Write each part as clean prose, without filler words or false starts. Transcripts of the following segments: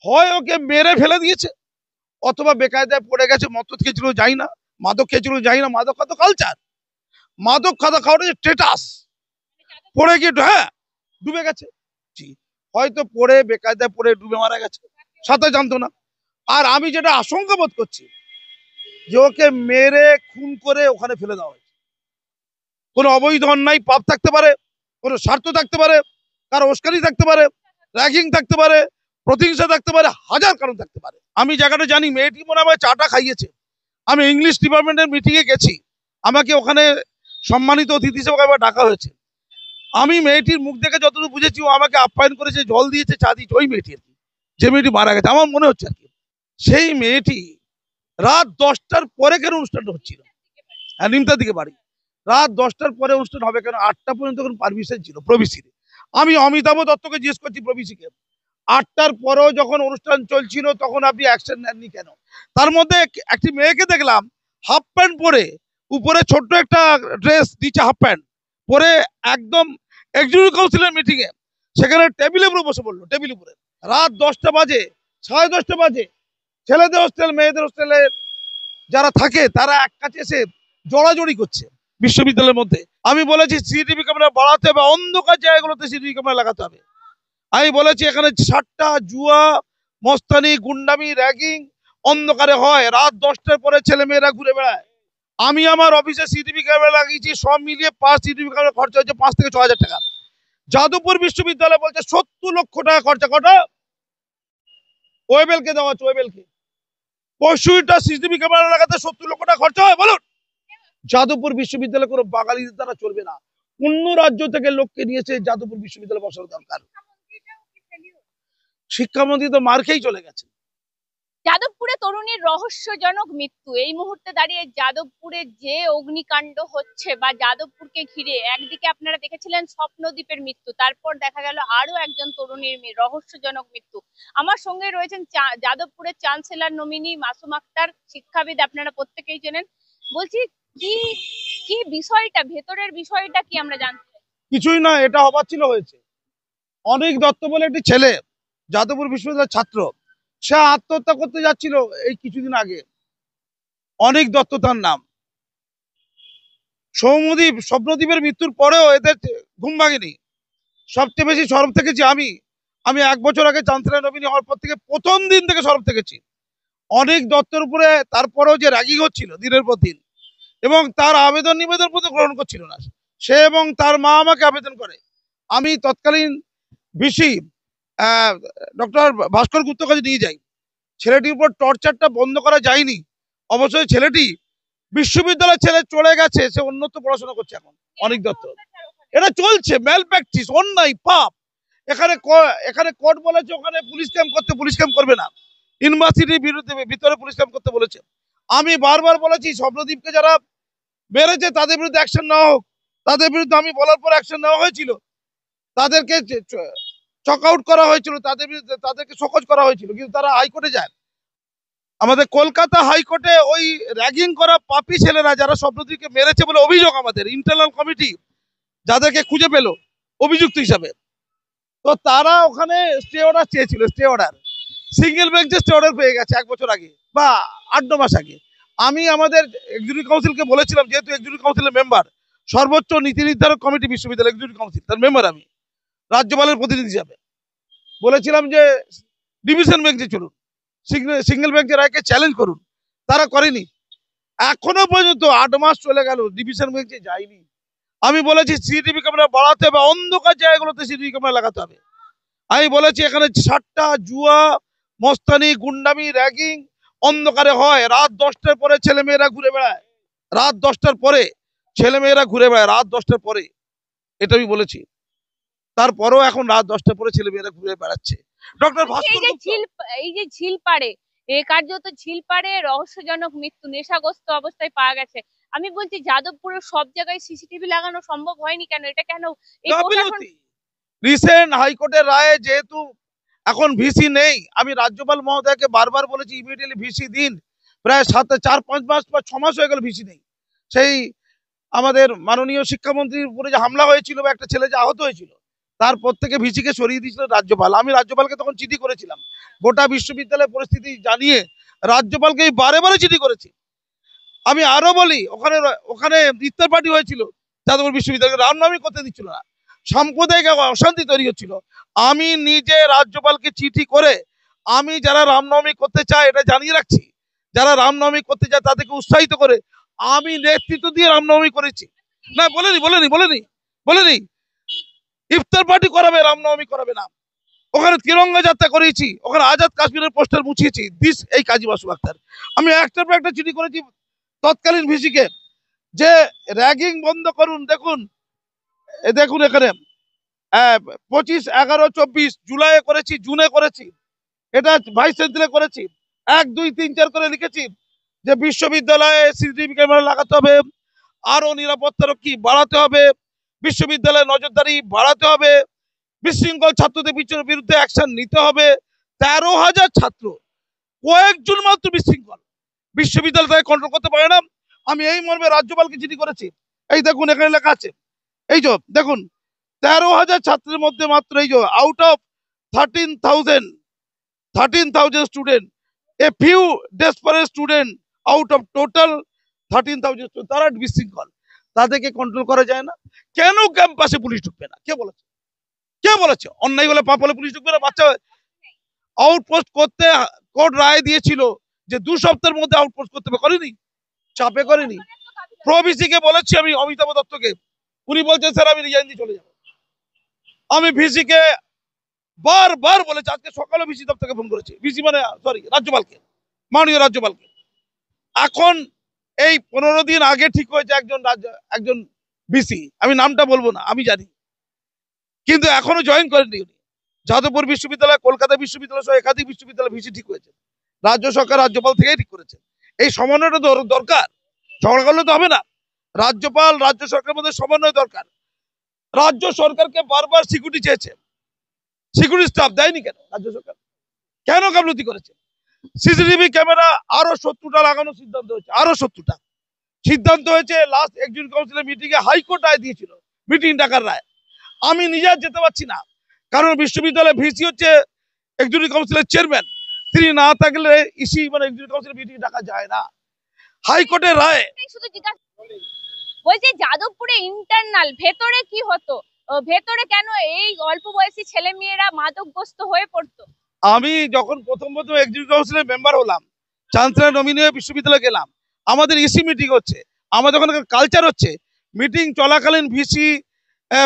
হয় ওকে মেরে ফেলে দিয়েছে, অথবা বেকায়দায় পড়ে গেছে, মদ খেয়েছিল যাই না, মাদক খেয়েছিল যাই না, মাদক খাওয়া কালচার, মাদক খাওয়াটা যে স্টেটাস, পড়ে গিয়ে হ্যাঁ ডুবে গেছে। জি, হয়তো পড়ে বেকায়দায় পড়ে ডুবে মারা গেছে, সাঁতার জানতো না। আর আমি যেটা আশঙ্কা বোধ করছি যে ওকে মেরে খুন করে ওখানে ফেলে দেওয়া হয়েছে। কোনো অবৈধ অন্যায় পাপ থাকতে পারে, কোনো স্বার্থ থাকতে পারে, কারো উস্কানি থাকতে পারে, র্যাগিং থাকতে পারে, প্রতিহিংসা থাকতে পারে, হাজার কারণ থাকতে পারে। আমি জায়গাটা জানি, মেয়েটি মনে হয় চাটা খাইয়েছে। আমি ইংলিশ ডিপার্টমেন্টের মিটিংয়ে গেছি, আমাকে ওখানে সম্মানিত অতিথি হিসেবে ডাকা হয়েছে। আমি মেয়েটির মুখ দেখে যতটুকু বুঝেছি, ও আমাকে আপ্যায়ন করেছে, জল দিয়েছে, চা দিয়েছে, ওই মেয়েটি আর কি, যে মেয়েটি মারা গেছে আমার মনে হচ্ছে আর কি। সেই মেয়েটি রাত 10টার পরে কেন অনুষ্ঠানটা হচ্ছিল? হ্যাঁ, নিমতার দিকে বাড়ি। রাত 10টার পরে অনুষ্ঠান হবে কেন? 8টা পর্যন্ত পারমিশন ছিল প্রবিসির। আমি অমিতাভ দত্তকে জিজ্ঞেস করছি প্রবিসিকে, 8টার পরেও যখন অনুষ্ঠান চলছিল তখন আপনি অ্যাকশন নেননি কেন? তার মধ্যে একটি মেয়েকে দেখলাম হাফ প্যান্ট পরে, উপরে ছোট্ট একটা ড্রেস, নিচে হাফ প্যান্ট পরে, একদম এক্সিকিউটিভ কাউন্সিলের মিটিং এ সেখানে টেবিলের উপরে বসে পড়লো, টেবিল উপরে। রাত 10টা বাজে, 10:30 বাজে, ছেলেদের হোস্টেল মেয়েদের হোস্টেলের যারা থাকে তারা এক কাছে এসে জড়াজড়ি করছে বিশ্ববিদ্যালয়ের মধ্যে। আমি বলেছি সিসিটিভি ক্যামেরা বাড়াতে হবে, অন্ধকার জায়গাগুলোতে সিসিটিভি ক্যামেরা লাগাতে হবে। আমি বলেছি এখানে সাট্টা, জুয়া, মস্তানি, গুন্ডামি, র্যাগিং অন্ধকারে হয়, রাত 10টার পরে ছেলে মেয়েরা ঘুরে বেড়ায়। আমি আমার অফিসে সিসিটিভি ক্যামেরা লাগিয়েছি, সব মিলিয়ে 5 সিসিটিভি ক্যামেরা খরচা হচ্ছে 5 থেকে 6 হাজার টাকা। যাদবপুর বিশ্ববিদ্যালয় বলছে 70 লক্ষ টাকা খরচা। কটা? ওয়েবেলকে দেওয়া হচ্ছে, ওয়েবেলকে 65টা সিসিটিভি ক্যামেরা লাগাতে 70 লক্ষ টাকা খরচা হয় বলুন? যাদবপুর বিশ্ববিদ্যালয় কোনো বাঙালিদের দ্বারা চলবে না, অন্য রাজ্য থেকে লোককে নিয়েছে যাদবপুর বিশ্ববিদ্যালয় বসানো দরকার। শিক্ষামন্ত্রী তো মার খেয়েই চলে গেছে। যাদবপুরে তরুণীর রহস্যজনক মৃত্যু। এই মুহূর্তে দাঁড়িয়ে যাদবপুরে যে অগ্নিকাণ্ড হচ্ছে বা যাদবপুরকে ঘিরে, একদিকে আপনারা দেখেছিলেন স্বপ্নদ্বীপের মৃত্যু, তারপর দেখা গেল আরো একজন তরুণীর রহস্যজনক মৃত্যু। আমার সঙ্গে রয়েছেন যাদবপুরের চ্যান্সেলর নমিনি মাসুম আক্তার, শিক্ষাবিদ, আপনারা প্রত্যেকেই জানেন। বলছি কি কি বিষয়টা, ভেতরের বিষয়টা কি আমরা জানতে চাই। কিছুই না, এটা হবার ছিল হয়েছে। অনিক দত্ত বলে একটি ছেলে, যাদবপুর বিশ্ববিদ্যালয়ের ছাত্র, সে আত্মহত্যা করতে যাচ্ছিল এই কিছুদিন আগে। অনিক দত্ত তার নাম। সৌম্যদ্বীপ, স্বপ্নদ্বীপের মৃত্যুর পরেও এদের ঘুম ভাঙেনি। সবচেয়ে বেশি সরব থেকেছি আমি। আমি 1 বছর আগে চ্যান্সেলর নমিনি হওয়ার পর থেকে প্রথম দিন থেকে সরব থেকেছি অনিক দত্তের উপরে। তারপরেও যে র্যাগিং হচ্ছিল দিনের পর দিন, এবং তার আবেদন নিবেদন পর্যন্ত গ্রহণ করছিল না। সে এবং তার মা আমাকে আবেদন করে, আমি তৎকালীন ভিসি ডক্টর ভাস্কর গুপ্তর কাছে নিয়ে যাই। ছেলেটির উপর টর্চারটা বন্ধ করা যায়নি। অবশ্যই ছেলেটি বিশ্ববিদ্যালয় ছেড়ে চলে গেছে, সে অন্যত্র পড়াশোনা করছে এখন। অনিক দত্ত, এটা চলছে ম্যাল প্র্যাকটিস, অন্যায়, পাপ। এখানে এখানে কোর্ট বলেছে ওখানে পুলিশ ক্যাম্প করতে, পুলিশ ক্যাম্প করবে না। ইউনিভার্সিটির বিরুদ্ধে ভিতরে পুলিশ ক্যাম্প করতে বলেছে। আমি বারবার বলেছি স্বপ্নদ্বীপকে যারা মেরেছে তাদের বিরুদ্ধে অ্যাকশন নেওয়া হোক। তাদের বিরুদ্ধে আমি বলার পর অ্যাকশন নেওয়া হয়েছিল, তাদেরকে চক আউট করা হয়েছিল, তাদের বিরুদ্ধে তাদেরকে শোকজ করা হয়েছিল, কিন্তু তারা হাইকোর্টে যায়। আমাদের কলকাতা হাইকোর্টে ওই র্যাগিং করা পাপি ছেলেরা যারা স্বপ্নদ্বীপকে মেরেছে বলে অভিযোগ, আমাদের ইন্টারনাল কমিটি যাদেরকে খুঁজে পেল অভিযুক্ত হিসাবে, তো তারা ওখানে স্টে অর্ডার চেয়েছিল, স্টে অর্ডার, সিঙ্গেল বেঞ্চে স্টে অর্ডার পেয়ে গেছে 1 বছর আগে বা 8-9 মাস আগে। আমি আমাদের এক্সিকিউটিভ কাউন্সিলকে বলেছিলাম, যেহেতু এক্সিকিউটিভ কাউন্সিলের মেম্বার, সর্বোচ্চ নীতি নির্ধারক কমিটি বিশ্ববিদ্যালয় এক্সিকিউটিভ কাউন্সিল, তার মেম্বার আমি রাজ্যপালের প্রতিনিধি হিসাবে, বলেছিলাম যে ডিভিশন বেঞ্চে চলুন, সিঙ্গেল বেঞ্চের রায়কে চ্যালেঞ্জ করুন। তারা করেনি। এখনো পর্যন্ত 8 মাস চলে গেল, ডিভিশন বেঞ্চে যায়নি। আমি বলেছি সিসিটিভি ক্যামেরা বাড়াতে হবে, অন্ধকার জায়গাগুলোতে সিসিটিভি ক্যামেরা লাগাতে হবে। আমি বলেছি এখানে সাট্টা, জুয়া, মস্তানি, গুন্ডামি, র্যাগিং অন্ধকারে হয়, রাত 10টার পরে ছেলে মেয়েরা ঘুরে বেড়ায়। রাত 10টার পরে ছেলে মেয়েরা ঘুরে বেড়ায়, রাত 10টার পরে, এটা আমি বলেছি। তারপরেও এখন রাত 10টার পরে ছেলে মেয়েরা ঘুরে বেড়াচ্ছে। ডক্টর ভাস্কর, এই যে ঝিলপাড়ে, কার্যত ঝিলপাড়ে রহস্যজনক মৃত্যু, নেশাগ্রস্ত অবস্থায় পাওয়া গেছে। আমি বলছি যাদবপুরের সব জায়গায় সিসিটিভি লাগানো সম্ভব হয়নি কেন? এটা কেন? রিসেন্ট হাইকোর্টের রায়ে যেহেতু এখন ভিসি নেই, আমি রাজ্যপাল মহোদয়কে বারবার বলেছি ইমিডিয়েটলি ভিসি দিন। প্রায় 4-5 মাস বা 6 মাস হয়ে গেল ভিসি নেই। সেই আমাদের মাননীয় শিক্ষামন্ত্রীর উপরে যে হামলা হয়েছিল বা একটা ছেলে যে আহত হয়েছিল, তারপর থেকে ভিসিকে সরিয়ে দিয়েছিল রাজ্যপাল। আমি রাজ্যপালকে তখন চিঠি করেছিলাম, গোটা বিশ্ববিদ্যালয়ের পরিস্থিতি জানিয়ে রাজ্যপালকে বারে বারে চিঠি করেছি। আমি আরো বলি, ওখানে ওখানে ইফতার পার্টি হয়েছিল, যাদবপুর বিশ্ববিদ্যালয়ে রামনামি করতে দিচ্ছিল না, সাম্প্রদায়িক অশান্তি তৈরি হচ্ছিল। আমি নিজে রাজ্যপালকে চিঠি করে আমি যারা রামনবমী করতে চায় এটা জানিয়ে রাখছি, যারা রামনবমী করতে চায় তাদেরকে উৎসাহিত করে আমি নেতৃত্ব দিয়ে রামনবমী করেছি। না বলেনি বলেনি বলেনি বলেনি ইফতার পার্টি করাবে, রামনবমী করাবে না। ওখানে তিরঙ্গা যাত্রা করেছি, ওখানে আজাদ কাশ্মীরের পোস্টার মুছিয়েছি, দিস এই কাজী বাসু আক্তার। আমি একটার পর একটা চিঠি করেছি তৎকালীন ভিসিকে যে র্যাগিং বন্ধ করুন। দেখুন দেখুন এখানে 25, 11, 24 জুলাইয়ে করেছি, জুনে করেছি, এটা ভাইস চ্যান্সেলর করেছি, 1, 2, 3, 4 করে লিখেছি যে বিশ্ববিদ্যালয়ে সিসিটিভি ক্যামেরা লাগাতে হবে, আরো নিরাপত্তা রক্ষী বাড়াতে হবে, বিশ্ববিদ্যালয়ে নজরদারি বাড়াতে হবে, বিশৃঙ্খল ছাত্রদের বিরুদ্ধে অ্যাকশন নিতে হবে। 13,000 ছাত্র, কয়েকজন মাত্র বিশৃঙ্খল, বিশ্ববিদ্যালয় তাকে কন্ট্রোল করতে পারে না। আমি এই মর্মে রাজ্যপালকে চিঠি করেছি। এই দেখুন এখানে লেখা আছে, এই যে দেখুন 13,000 ছাত্রের মধ্যে মাত্র এই যে out of 13,000 student, a few desperate student out of total 13,000 student, তারা বিশৃঙ্খল, তাদেরকে কন্ট্রোল করা যায় না। কেন ক্যাম্পাসে পুলিশ ঢুকবে না? কে বলেছে? কে বলেছে? অন্যায় হলে পাপ হলে পুলিশ ঢুকবে না? বাচ্চা আউটপোস্ট করতে কোর্ট রায় দিয়েছিল যে 2 সপ্তাহের মধ্যে আউটপোস্ট করতে হবে, করেনি, চাপে করেনি। প্রভিসিকে বলেছি আমি, অমিতাভ দত্তকে, উনি বলছেন স্যার আমি রিজাইন দিয়ে চলে যাবো। আমি ভিসিকে বারবার বলেছি, আজকে সকালে ভিসি দপ্তরকে ফোন করেছি, ভিসি মানে সরি রাজ্যপালকে, মাননীয় রাজ্যপালকে। এখন এই 15 দিন আগে ঠিক হয়েছে একজন ভিসি, আমি নামটা বলবো না, আমি জানি, কিন্তু এখনো জয়েন করেননি উনি। যাদবপুর বিশ্ববিদ্যালয়, কলকাতা বিশ্ববিদ্যালয় সহ একাধিক বিশ্ববিদ্যালয় ভিসি ঠিক হয়েছে, রাজ্য সরকার রাজ্যপাল থেকেই ঠিক করেছে। এই সমন্বয়টা দরকার, ঝগড়া করলে তো হবে না। রাজ্যপাল রাজ্য সরকারের মধ্যে সমন্বয় দরকার। রাজ্য সরকারকে বারবার সিকিউরিটি চেয়েছে, সিকিউরিটি স্টাফ দেয়নি কেন? রাজ্য সরকার কেন গাফলতি করেছে? সিসিটিভি ক্যামেরা আরো 70টা লাগানোর সিদ্ধান্ত হয়েছে, আরো 70টা সিদ্ধান্ত হয়েছে। লাস্ট এক্সিকিউটিভ কাউন্সিলের মিটিং এ হাইকোর্ট রায় দিয়েছিল, মিটিং ডাকার রায়। আমি নিজে আর যেতে পারছি না, কারণ বিশ্ববিদ্যালয়ে ভিসি হচ্ছে এক্সিকিউটিভ কাউন্সিলের চেয়ারম্যান, তিনি না থাকলে ইসি মানে এক্সিকিউটিভ কাউন্সিলের মিটিং ডাকা যায় না। হাইকোর্টের রায়। শুধু জিজ্ঞাসা বলছি যাদবপুরে ইন্টারনাল ভেতরে কি হতো, ভেতরে কেন এই অল্প বয়সী ছেলে মেয়েরা মাদকগ্রস্ত হয়ে পড়তো? আমি যখন প্রথম এক্সিকিউটিভ কাউন্সিলের মেম্বার হলাম, চ্যান্সেলর নমিনি হয়ে বিশ্ববিদ্যালয়ে গেলাম, আমাদের ইসি মিটিং হচ্ছে, আমাদের ওখানে কালচার হচ্ছে, মিটিং চলাকালীন ভিসি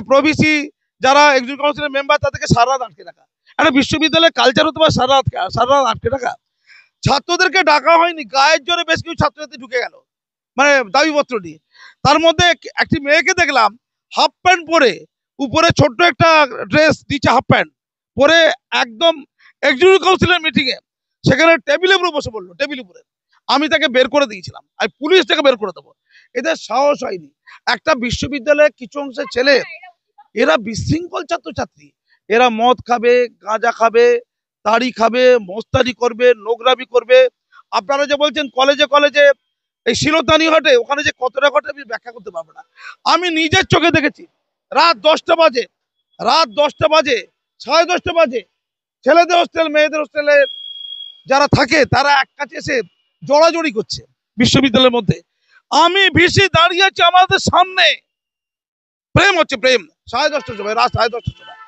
প্রভিসি যারা এক্সিকিউটিভ কাউন্সিলের মেম্বার তাদেরকে সারা রাত আটকে রাখা। একটা বিশ্ববিদ্যালয়ে কালচার হতে পারে সারা রাত আটকে রাখা? ছাত্রদেরকে ডাকা হয়নি, গায়ের জোরে বেশ কিছু ছাত্রছাত্রী ঢুকে গেল, মানে দাবিপত্র নিয়ে। তার মধ্যে একটি মেয়েকে দেখলাম হাফ প্যান্ট পরে, উপরে ছোট্ট একটা ড্রেস, নিচে হাফ প্যান্ট পরে, একদম এক্সিকিউটিভ কাউন্সিলের মিটিং এ সেখানে টেবিলের উপরে বসে পড়লো, টেবিল উপরে। আমি তাকে বের করে দিয়েছিলাম, আমি পুলিশ থেকে বের করে দেবো, এদের সাহস হয়নি। একটা বিশ্ববিদ্যালয়ের কিছু অংশের ছেলে, এরা বিশৃঙ্খল ছাত্রছাত্রী, এরা মদ খাবে, গাঁজা খাবে, তাড়ি খাবে, মোস্তানি করবে, নোংরামি করবে। আপনারা যে বলছেন কলেজে কলেজে এই শিলতানি ঘটে, ওখানে যে কতটা ঘটে আমি ব্যাখ্যা করতে পারবো না। আমি নিজের চোখে দেখেছি, রাত 10টা বাজে, রাত 10টা বাজে, 10:30 বাজে, ছেলেদের হোস্টেল মেয়েদের হোস্টেলে যারা থাকে তারা এক কাছে এসে জড়াজড়ি করছে বিশ্ববিদ্যালয়ের মধ্যে। আমি ভিসি দাঁড়িয়ে আছি আমাদের সামনে, প্রেম হচ্ছে, প্রেম। 10:30টার সময়, রাত 10:30টার সময়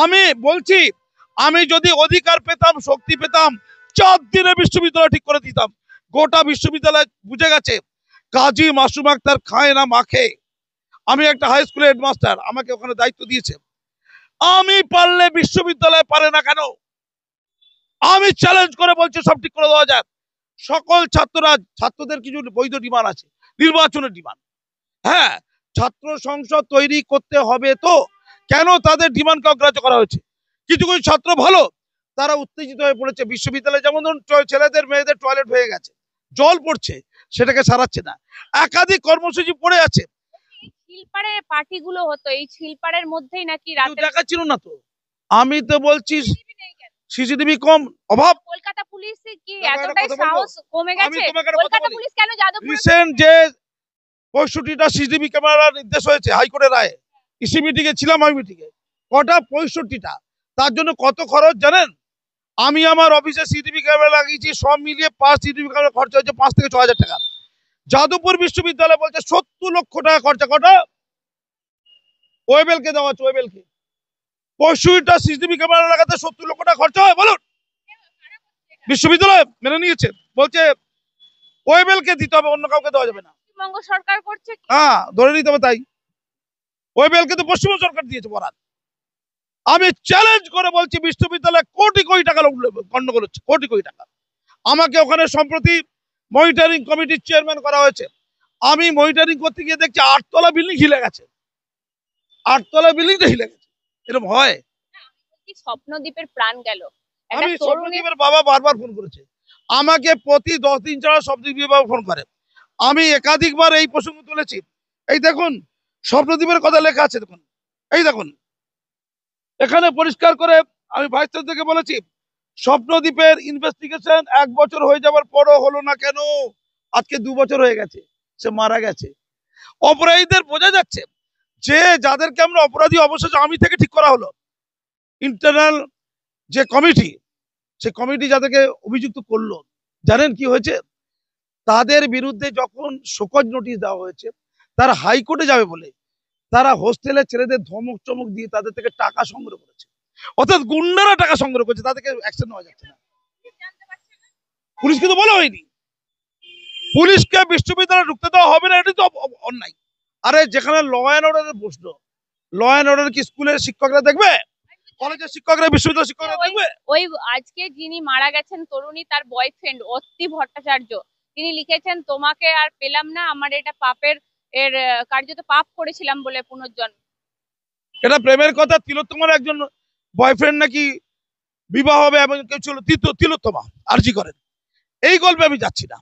আমি বলছি, আমি যদি অধিকার পেতাম, শক্তি পেতাম, 4 দিনে বিশ্ববিদ্যালয় ঠিক করে দিতাম। গোটা বিশ্ববিদ্যালয় বুঝে গেছে কাজী মাসুম আক্তার খায় না মাখে। আমি একটা হাই স্কুলের হেডমাস্টার, আমাকে ওখানে দায়িত্ব দিয়েছে, আমি পারলে বিশ্ববিদ্যালয় পারে না কেন? আমি চ্যালেঞ্জ করে বলছি সব ঠিক করে দেওয়া যাক। সকল ছাত্রদের কিছু বৈধ ডিমান্ড আছে, নির্বাচনের ডিমান্ড। হ্যাঁ, ছাত্র সংসদ তৈরি করতে হবে, তো কেন তাদের ডিমান্ডকে অগ্রাহ্য করা হয়েছে? কিছু কিছু ছাত্র ভালো, তারা উত্তেজিত হয়ে পড়েছে। বিশ্ববিদ্যালয়ে যেমন ধরুন ছেলেদের মেয়েদের টয়লেট হয়ে গেছে, জল পড়ছে, সেটাকে সারাচ্ছে না, একাধিক কর্মসূচি পড়ে আছে। ছিলপাড়ের পার্টিগুলো হতো, এই ছিলপাড়ের মধ্যেই নাকি রাতে দেখাচ্ছিল না তো? আমি তো বলছি সিসিটিভি কম, অভাব। কলকাতা পুলিশ কি এতটাই সাহস কমে গেছে? কলকাতা পুলিশ কেন যাদবপুর রিসেন্ট যে 65টা সিসিটিভি ক্যামেরা নির্দেশ হয়েছে হাইকোর্টের রায়ে, ইসি মিটিং এ ছিলাম, আমি মিটিং এ কটা? 65টা। তার জন্য কত খরচ জানেন? আমি আমার অফিসে সিসিটিভি ক্যামেরা লাগিয়েছি, সব মিলিয়ে 5 সিসিটিভি ক্যামেরা খরচা হচ্ছে 5 থেকে 6 হাজার টাকা। যাদবপুর বিশ্ববিদ্যালয় বলছে 70 লক্ষ টাকা খরচা। কটা? ওয়েবেলকে দেওয়া হচ্ছে, ওয়েবেলকে। 65টা সিসিটিভি ক্যামেরা লাগাতে 70 লক্ষ টাকা খরচা হয় বলুন? বিশ্ববিদ্যালয় মেনে নিয়েছে, বলছে ওয়েবেলকে দিতে হবে, অন্য কাউকে দেওয়া যাবে না। পশ্চিমবঙ্গ সরকার করছে কি? হ্যাঁ, ধরে নিতে হবে তাই। ওয়েবেলকে তো পশ্চিমবঙ্গ সরকার দিয়েছে বরাদ। আমি চ্যালেঞ্জ করে বলছি বিশ্ববিদ্যালয়ে কোটি কোটি টাকা গন্ডগোল হচ্ছে, কোটি কোটি টাকা। আমাকে ওখানে সম্প্রতি মনিটরিং কমিটির চেয়ারম্যান করা হয়েছে। আমি মনিটরিং করতে গিয়ে দেখছি 8 তলা বিল্ডিং হিলে গেছে। 8 তলা বিল্ডিংটা হিলে গেছে। এরকম হয়? কি স্বপ্নদ্বীপের প্রাণ গেল? একটা আমি তরুণী স্বপ্নদ্বীপের বাবা বারবার ফোন করেছে আমাকে, প্রতি 10 দিন ছাড়া স্বপ্নদ্বীপের বাবা ফোন করে। আমি একাধিকবার এই প্রসঙ্গ তুলেছি। এই দেখুন, স্বপ্নদ্বীপের কথা লেখা আছে, দেখুন, এই দেখুন, এখানে পরিষ্কার করে আমি ভাইস থেকে বলেছি, স্বপ্নদ্বীপের ইনভেস্টিগেশন 1 বছর হয়ে যাওয়ার পরও হলো না কেন? আজকে 2 বছর হয়ে গেছে, সে মারা গেছে। অপরাধীদের বোঝা যাচ্ছে যে যাদেরকে আমরা অপরাধী অবশেষে আমি থেকে ঠিক করা হলো, ইন্টারনাল যে কমিটি, সে কমিটি যাদেরকে অভিযুক্ত করলো, জানেন কি হয়েছে? তাদের বিরুদ্ধে যখন শোকজ নোটিশ দেওয়া হয়েছে, তারা হাইকোর্টে যাবে বলে তারা হোস্টেলের ছেলেদের ধমক চমক দিয়ে তাদের থেকে টাকা সংগ্রহ করেছে। অর্থাৎ গুন্ডারা টাকা সংগ্রহ করেছে, তাদেরকে অ্যাকশন নেওয়া যাচ্ছে না। পুলিশকে তো বলা হয়নি, পুলিশকে বিশ্ববিদ্যালয়ে ঢুকতে দেওয়া হবে না, এটাই তো অন্যায়। আরে যেখানে ল অ্যান্ড অর্ডারের প্রশ্ন, ল অ্যান্ড অর্ডার কি স্কুলের শিক্ষকরা দেখবে? কলেজের শিক্ষকরা, বিশ্ববিদ্যালয়ের শিক্ষকরা দেখবে? ওই আজকে যিনি মারা গেছেন তরুণী, তার বয়ফ্রেন্ড অত্রি ভট্টাচার্য, তিনি লিখেছেন, তোমাকে আর পেলাম না, আমার এটা পাপের কার্যত পাপ করেছিলাম বলে পুনর্জন্ম। এটা প্রেমের কথা। তিলোত্তমার একজন বয়ফ্রেন্ড নাকি বিবাহ হবে, এবং কেউ ছিল তিলোত্তমা আরজি করেন। এই গল্পে আমি যাচ্ছি না।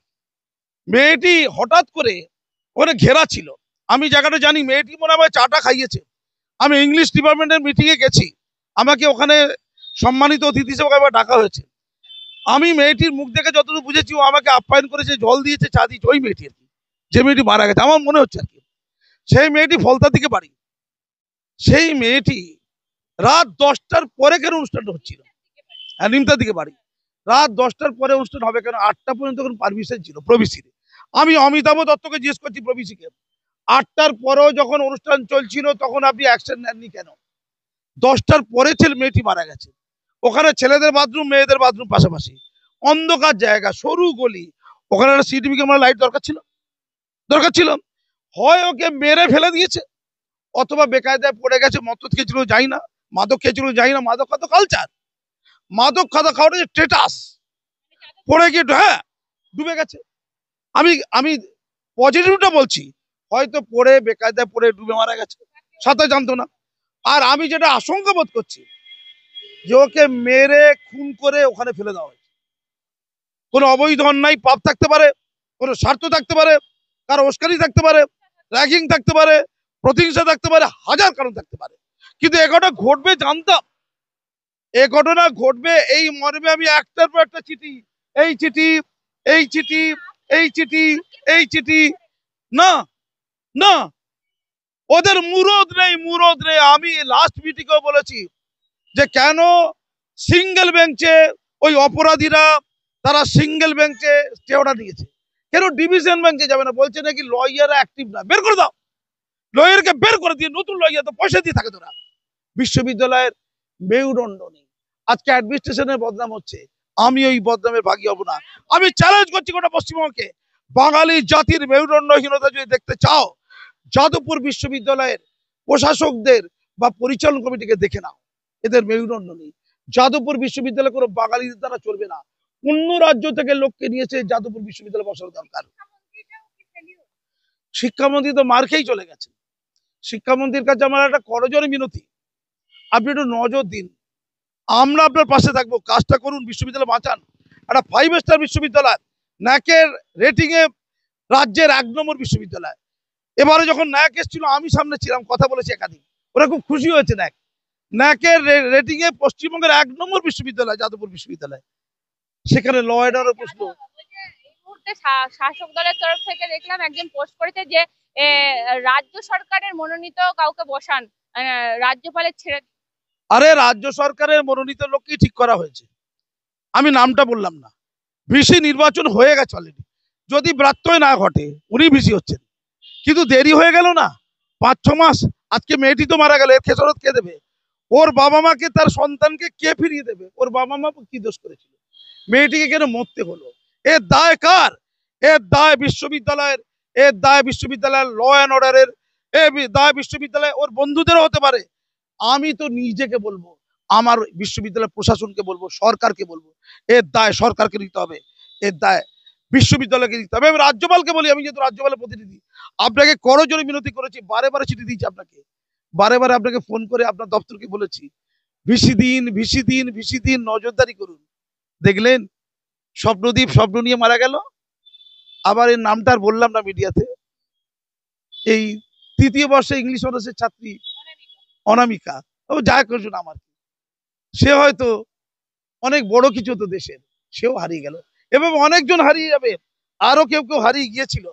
মেয়েটি হঠাৎ করে ওখানে ঘেরা ছিল, আমি জায়গাটা জানি। মেয়েটি মনে হয় চাটা খাইয়েছে। আমি ইংলিশ ডিপার্টমেন্টের মিটিং এ গেছি, আমাকে ওখানে সম্মানিত অতিথি হিসেবে একবার ডাকা হয়েছে। আমি মেয়েটির মুখ দেখে যতটুকু বুঝেছি, ও আমাকে আপ্যায়ন করেছে, জল দিয়েছে, চা দিয়েছে। ওই মেয়েটি আর কি, যে মেয়েটি মারা গেছে আমার মনে হচ্ছে আর কি। সেই মেয়েটি ফলতার দিকে বাড়ি। সেই মেয়েটি রাত 10টার পরে কেন অনুষ্ঠানটা হচ্ছিল? হ্যাঁ, নিমতার দিকে বাড়ি। রাত 10টার পরে অনুষ্ঠান হবে কেন? 8টা পর্যন্ত পারমিশন ছিল প্রবিসির। আমি অমিতাভ দত্তকে জিজ্ঞেস করছি প্রবিসিকে, 8টার পরেও যখন অনুষ্ঠান চলছিল তখন আপনি অ্যাকশন নেননি কেন? 10টার পরে ছেলে মেয়েটি মারা গেছে। ওখানে ছেলেদের বাথরুম, মেয়েদের বাথরুম পাশাপাশি, অন্ধকার জায়গা, সরু গলি, ওখানে একটা সিসিটিভি ক্যামেরা লাইট দরকার ছিল, দরকার ছিল। হয় ওকে মেরে ফেলে দিয়েছে, অথবা বেকায়দায় পড়ে গেছে, মদ খেয়েছিল যাই না, মাদক খেয়েছিল যাই না, মাদক খাওয়া কালচার, মাদক খাওয়া খাওয়াটা যে স্টেটাস, পড়ে গিয়ে হ্যাঁ ডুবে গেছে। আমি আমি পজিটিভটা বলছি, হয়তো পড়ে বেকায়দায় পড়ে ডুবে মারা গেছে, সাঁতার জানতো না। আর আমি যেটা আশঙ্কা বোধ করছি, যে ওকে মেরে খুন করে ওখানে ফেলে দেওয়া হয়েছে। কোনো অবৈধ অন্যায় পাপ থাকতে পারে, কোনো স্বার্থ থাকতে পারে, কারো উস্কানি থাকতে পারে, র্যাগিং থাকতে পারে, প্রতিহিংসা থাকতে পারে, হাজার কারণ থাকতে পারে। কিন্তু এ ঘটনা ঘটবে জানতাম, এ ঘটনা ঘটবে এই মর্মে আমি একটার পর একটা চিঠি, এই চিঠি, এই চিঠি, এই চিঠি, এই চিঠি, না না, ওদের মুরদ নেই, মুরদ নেই। আমি লাস্ট মিটিংও বলেছি যে কেন সিঙ্গেল বেঞ্চে ওই অপরাধীরা, তারা সিঙ্গেল বেঞ্চে স্টে অর্ডার নিয়েছে, কেন ডিভিশন বেঞ্চে যাবে না? বলছে নাকি লয়ার অ্যাক্টিভ না, বের করে দাও, লয়ারকে বের করে দিয়ে নতুন লয়ার তো পয়সা দিয়ে থাকে তোরা। বিশ্ববিদ্যালয়ের মেরুদণ্ড নেই, আজকে অ্যাডমিনিস্ট্রেশনের বদনাম হচ্ছে, আমি ওই বদনামের ভাগী হব না। আমি চ্যালেঞ্জ করছি গোটা পশ্চিমবঙ্গকে, বাঙালি জাতির মেরুদণ্ডহীনতা যদি দেখতে চাও, যাদবপুর বিশ্ববিদ্যালয়ের প্রশাসকদের বা পরিচালন কমিটিকে দেখে নাও, এদের মেরুদণ্ড নেই। যাদবপুর বিশ্ববিদ্যালয় কোনো বাঙালিদের দ্বারা চলবে না, অন্য রাজ্য থেকে লোককে নিয়েছে যাদবপুর বিশ্ববিদ্যালয় বসানো দরকার। শিক্ষামন্ত্রী তো মার খেয়েই চলে গেছে। শিক্ষামন্ত্রীর কাছে আমার একটা করজোড়ে মিনতি, আপনি একটু নজর দিন, আমরা আপনার পাশে থাকবো, কাজটা করুন, বিশ্ববিদ্যালয় বাঁচান। একটা 5 স্টার বিশ্ববিদ্যালয়, ন্যাকের রেটিং এ রাজ্যের 1 নম্বর বিশ্ববিদ্যালয়। এবারে যখন ন্যাক এসেছিল আমি সামনে ছিলাম, কথা বলেছি একাধিক, ওরা খুব খুশি হয়েছে। ন্যাকের রেটিং এ পশ্চিমবঙ্গের 1 নম্বর বিশ্ববিদ্যালয় যাদবপুর বিশ্ববিদ্যালয়, সেখানে ল অর্ডারের প্রশ্ন। এই মুহূর্তে শাসক দলের তরফ থেকে দেখলাম একজন পোস্ট করেছে যে রাজ্য সরকারের মনোনীত কাউকে বসান, রাজ্যপালের ছেড়ে। আরে রাজ্য সরকারের মনোনীত লোককেই ঠিক করা হয়েছে, আমি নামটা বললাম না। ভিসি নির্বাচন হয়ে গেছে অলরেডি, যদি ব্যত্যয় না ঘটে উনি ভিসি হচ্ছেন, কিন্তু দেরি হয়ে গেল না 5-6 মাস। আজকে মেয়েটি তো মারা গেল, এর খেসারত কে দেবে? ওর বাবা মাকে, তার সন্তানকে কে ফিরিয়ে দেবে? ওর বাবা মা কি দোষ করেছিল? মেয়েটিকে কেন মরতে হলো? এর দায় কার? এর দায় বিশ্ববিদ্যালয়ের, এর দায় বিশ্ববিদ্যালয়ের ল অ্যান্ড অর্ডারের, দায় বিশ্ববিদ্যালয় ওর বন্ধুদেরও হতে পারে। আমি তো নিজেকে বলবো, আমার বিশ্ববিদ্যালয় প্রশাসনকে বলবো, সরকারকে বলবো, এর দায় সরকারকে নিতে হবে, এর দায় বিশ্ববিদ্যালয়কে নিতে হবে। আমি রাজ্যপালকে বলি, আমি যেহেতু রাজ্যপালের প্রতিনিধি, আপনাকে করজোরে মিনতি করেছি, বারে বারে চিঠি দিয়েছি আপনাকে, বারে বারে আপনাকে ফোন করে আপনার দপ্তরকে বলেছি, ভিসি দিন, ভিসি দিন, ভিসি দিন, নজরদারি করুন। দেখলেন স্বপ্নদীপ স্বপ্ন নিয়ে মারা গেল। আবার এর নামটা আর বললাম না মিডিয়াতে। এই 3য় বর্ষে ইংলিশ অনার্সের ছাত্রী অনামিকা, ও যা করছুন আমার, সে হয়তো অনেক বড় কিছু হতো দেশের, সেও হারিয়ে গেল, এবং অনেকজন হারিয়ে যাবে, আরো কেউ কেউ হারিয়ে গিয়েছিল।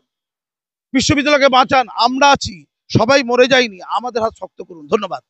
বিশ্ববিদ্যালয়কে বাঁচান, আমরা আছি, সবাই মরে যায়নি, আমাদের হাত শক্ত করুন। ধন্যবাদ।